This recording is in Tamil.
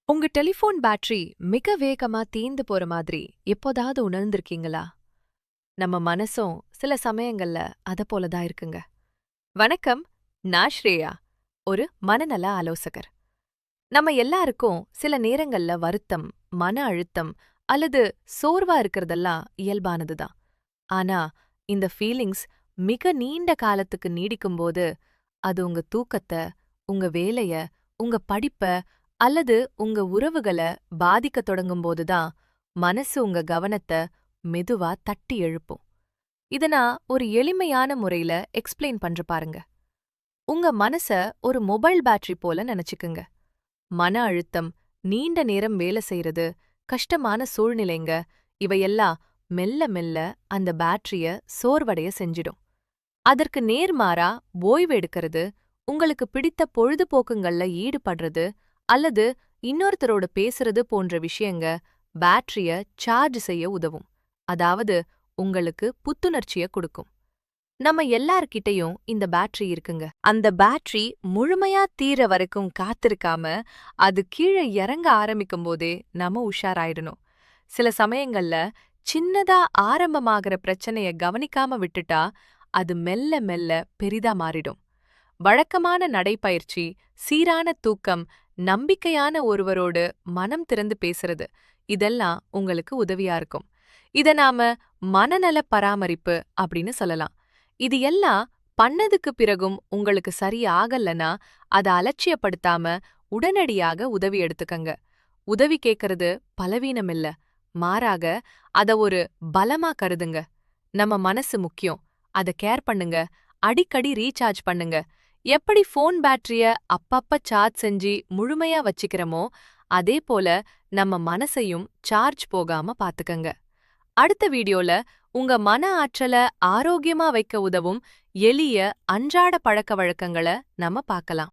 உங்க டெலிஃபோன் பேட்டரி மிக வேகமா தீந்து போற மாதிரி எப்போதாவது உணர்ந்திருக்கீங்களா? நம்ம மனசும் சில சமயங்கள்ல அத போல தான் இருக்குங்க. வணக்கம், நான் ஸ்ரேயா, ஒரு மனநல ஆலோசகர். நம்ம எல்லாருக்கும் சில நேரங்கள்ல வருத்தம், மன அழுத்தம் அல்லது சோர்வா இருக்கிறதெல்லாம் இயல்பானது தான். ஆனா, இந்த ஃபீலிங்ஸ் மிக நீண்ட காலத்துக்கு நீடிக்கும்போது, அது உங்க தூக்கத்த, உங்க வேலைய, உங்க படிப்ப அல்லது உங்க உறவுகள பாதிக்கத் தொடங்கும்போது தான் மனசு உங்க கவனத்த மெதுவா தட்டி எழுப்பும். இத நான் ஒரு எளிமையான முறையில எக்ஸ்பிளைன் பண்ற பாருங்க. உங்க மனச ஒரு மொபைல் பேட்டரி போல நெனச்சுக்குங்க. மன அழுத்தம், நீண்ட நேரம் வேலை செய்யறது, கஷ்டமான சூழ்நிலைங்க இவையெல்லாம் மெல்ல மெல்ல அந்த பேட்டரிய சோர்வடைய செஞ்சிடும். அதற்கு நேர்மாறா ஓய்வு எடுக்கிறது, உங்களுக்கு பிடித்த பொழுதுபோக்குங்கள்ல ஈடுபடுறது அல்லது இன்னொருத்தரோட பேசுறது போன்ற விஷயங்க பேட்டரிய சார்ஜ் செய்ய உதவும். அதாவது உங்களுக்கு புத்துணர்ச்சிய கொடுக்கும். நம்ம எல்லார்கிட்டயும் இந்த பேட்டரி இருக்குங்க. அந்த பேட்டரி முழுமையா தீர வரைக்கும் காத்திருக்காம அது கீழே இறங்க ஆரம்பிக்கும் போதே நம்ம உஷாராயிடணும். சில சமயங்கள்ல சின்னதா ஆரம்பமாகிற பிரச்சனைய கவனிக்காம விட்டுட்டா அது மெல்ல மெல்ல பெரிதா மாறிடும். வழக்கமான நடைப்பயிற்சி, சீரான தூக்கம், நம்பிக்கையான ஒருவரோடு மனம் திறந்து பேசுறது இதெல்லாம் உங்களுக்கு உதவியா இருக்கும். இத நாம மனநல பராமரிப்பு அப்படின்னு சொல்லலாம். இது எல்லாம் பண்ணதுக்கு பிறகும் உங்களுக்கு சரி ஆகலனா அத அலட்சியப்படுத்தாம உடனடியாக உதவி எடுத்துக்கங்க. உதவி கேட்கறது பலவீனம் இல்ல, மாறாக அத ஒரு பலமா கருதுங்க. நம்ம மனசு முக்கியம். அத கேர் பண்ணுங்க. அடிக்கடி ரீசார்ஜ் பண்ணுங்க. எப்படி ஃபோன் பேட்டரிய அப்பப்ப சார்ஜ் செஞ்சு முழுமையா வச்சுக்கிறோமோ, அதே போல நம்ம மனசையும் சார்ஜ் போகாம பாத்துக்கங்க. அடுத்த வீடியோல உங்க மன ஆற்றல ஆரோக்கியமா வைக்க உதவும் எளிய அன்றாட பழக்கவழக்கங்கள நம்ம பார்க்கலாம்.